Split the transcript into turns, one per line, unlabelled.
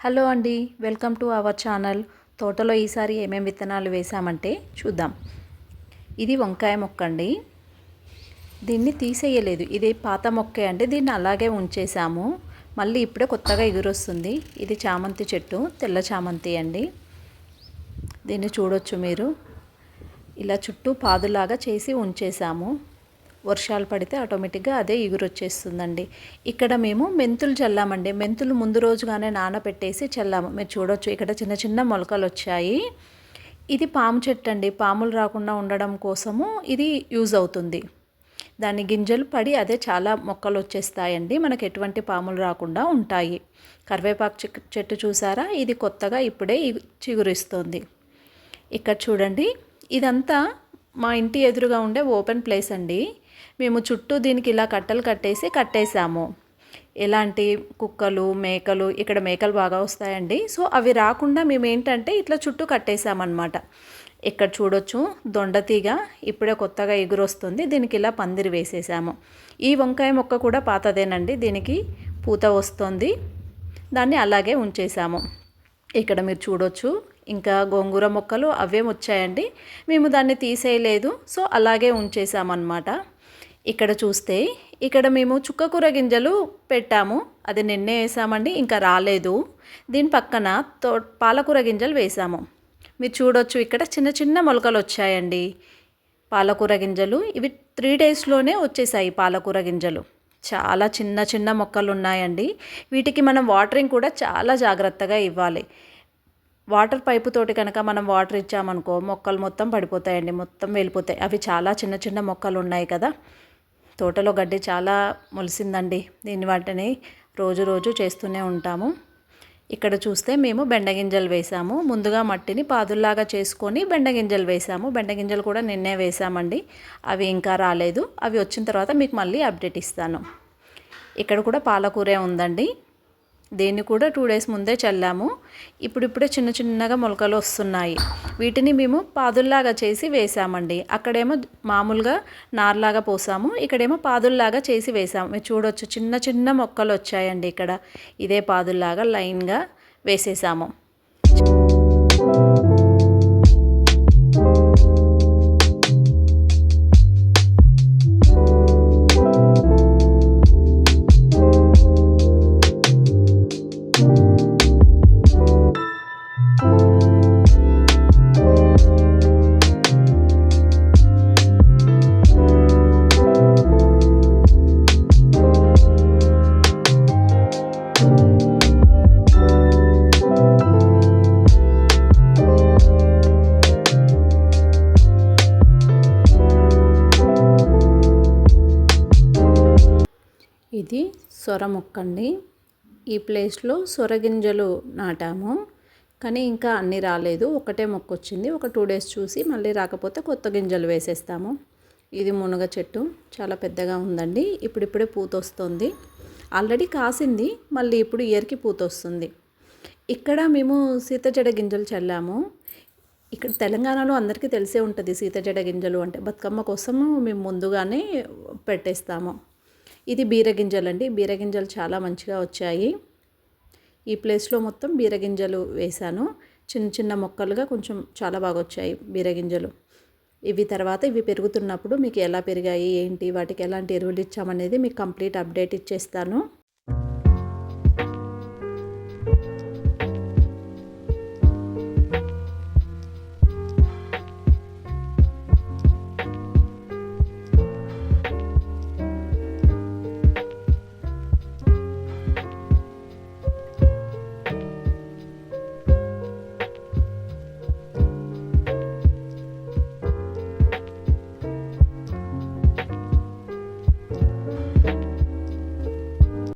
Hello అండి, welcome to our channel. తోటలో ఈసారి ఏమేమి విత్తనాలు వేసామంటే చూద్దాం. ఇది వంకాయ మొక్క అండి. దీన్ని తీసేయలేదు, ఇది పాత మొక్కే అండి. దీన్ని అలాగే ఉంచేసాము. మళ్ళీ ఇప్పుడే కొత్తగా ఎగురొస్తుంది. ఇది చామంతి చెట్టు, తెల్ల చామంతి అండి. దీన్ని చూడొచ్చు మీరు. ఇలా చుట్టూ పాదులాగా చేసి ఉంచేసాము. వర్షాలు పడితే ఆటోమేటిక్గా అదే ఎగురొచ్చేస్తుందండి. ఇక్కడ మేము మెంతులు చల్లామండి. మెంతులు ముందు రోజుగానే నానబెట్టేసి చల్లాము. మీరు చూడొచ్చు, ఇక్కడ చిన్న చిన్న మొలకలు వచ్చాయి. ఇది పాము చెట్టు అండి. పాములు రాకుండా ఉండడం కోసము ఇది యూజ్ అవుతుంది. దాని గింజలు పడి అదే చాలా మొక్కలు వచ్చేస్తాయండి. మనకు ఎటువంటి పాములు రాకుండా ఉంటాయి. కరివేపాకు చెట్టు చూసారా, ఇది కొత్తగా ఇప్పుడే చిగురిస్తుంది. ఇక్కడ చూడండి, ఇదంతా మా ఇంటి ఎదురుగా ఉండే ఓపెన్ ప్లేస్ అండి. మేము చుట్టూ దీనికి ఇలా కట్టలు కట్టేసాము. ఎలాంటి కుక్కలు, మేకలు, ఇక్కడ మేకలు బాగా వస్తాయండి. సో అవి రాకుండా మేము ఏంటంటే ఇట్లా చుట్టూ కట్టేసామన్నమాట. ఇక్కడ చూడొచ్చు, దొండతీగ ఇప్పుడే కొత్తగా ఎగురొస్తుంది. దీనికి ఇలా పందిరి వేసేసాము. ఈ వంకాయ మొక్క కూడా పాతదేనండి. దీనికి పూత వస్తుంది. దాన్ని అలాగే ఉంచేసాము. ఇక్కడ మీరు చూడొచ్చు, ఇంకా గోంగూర మొక్కలు అవే వచ్చాయండి. మేము దాన్ని తీసేయలేదు, సో అలాగే ఉంచేసామన్నమాట. ఇక్కడ చూస్తే, ఇక్కడ మేము చుక్కకూర గింజలు పెట్టాము. అది నిన్నే వేసామండి, ఇంకా రాలేదు. దీని పక్కన పాలకూర గింజలు వేసాము. మీరు చూడొచ్చు, ఇక్కడ చిన్న చిన్న మొలకలు వచ్చాయండి పాలకూర గింజలు. ఇవి 3 డేస్లోనే వచ్చేసాయి పాలకూర గింజలు. చాలా చిన్న చిన్న మొక్కలు ఉన్నాయండి. వీటికి మనం వాటరింగ్ కూడా చాలా జాగ్రత్తగా ఇవ్వాలి. వాటర్ పైపు తోటి కనుక మనం వాటర్ ఇచ్చామనుకో, మొక్కలు మొత్తం పడిపోతాయండి, మొత్తం వెళ్ళిపోతాయి. అవి చాలా చిన్న చిన్న మొక్కలు ఉన్నాయి కదా. తోటలో గడ్డి చాలా మొలిసిందండి. వాటిని రోజు చేస్తూనే ఉంటాము. ఇక్కడ చూస్తే మేము బెండగింజలు వేసాము. ముందుగా మట్టిని పాదుల్లాగా చేసుకొని బెండగింజలు వేసాము. బెండగింజలు కూడా నిన్నే వేసామండి. అవి ఇంకా రాలేదు. అవి వచ్చిన తర్వాత మీకు మళ్ళీ అప్డేట్ ఇస్తాను. ఇక్కడ కూడా పాలకూరే ఉందండి. దీన్ని కూడా 2 డేస్ ముందే చల్లాము. ఇప్పుడిప్పుడే చిన్న చిన్నగా మొలకలు వస్తున్నాయి. వీటిని మేము పాదుల్లాగా చేసి వేసామండి. అక్కడేమో మామూలుగా నార్లాగా పోసాము, ఇక్కడేమో పాదుల్లాగా చేసి వేసాము. మీరు చూడొచ్చు, చిన్న చిన్న మొక్కలు వచ్చాయండి. ఇక్కడ ఇదే పాదుల్లాగా లైన్గా వేసేసాము. ఇది సొర మొక్క అండి. ఈ ప్లేస్లో సొర గింజలు నాటాము, కానీ ఇంకా అన్నీ రాలేదు. ఒకటే మొక్క వచ్చింది. ఒక 2 డేస్ చూసి మళ్ళీ రాకపోతే కొత్త గింజలు వేసేస్తాము. ఇది మునగ చెట్టు, చాలా పెద్దగా ఉందండి. ఇప్పుడిప్పుడే పూత వస్తుంది. ఆల్రెడీ కాసింది, మళ్ళీ ఇప్పుడు ఇయర్కి పూత వస్తుంది. ఇక్కడ మేము సీతజడ గింజలు చల్లాము. ఇక్కడ తెలంగాణలో అందరికీ తెలిసే ఉంటుంది సీతజడ గింజలు అంటే. బతుకమ్మ కోసము మేము ముందుగానే పెట్టేస్తాము. ఇది బీరగింజలండి. బీరగింజలు చాలా మంచిగా వచ్చాయి. ఈ ప్లేస్లో మొత్తం బీరగింజలు వేశాను. చిన్న చిన్న మొక్కలుగా కొంచెం చాలా బాగా వచ్చాయి బీరగింజలు. ఇవి పెరుగుతున్నప్పుడు మీకు ఎలా పెరిగాయి ఏంటి, వాటికి ఎలాంటి ఎరువులు ఇచ్చామనేది మీకు కంప్లీట్ అప్డేట్ ఇచ్చేస్తాను.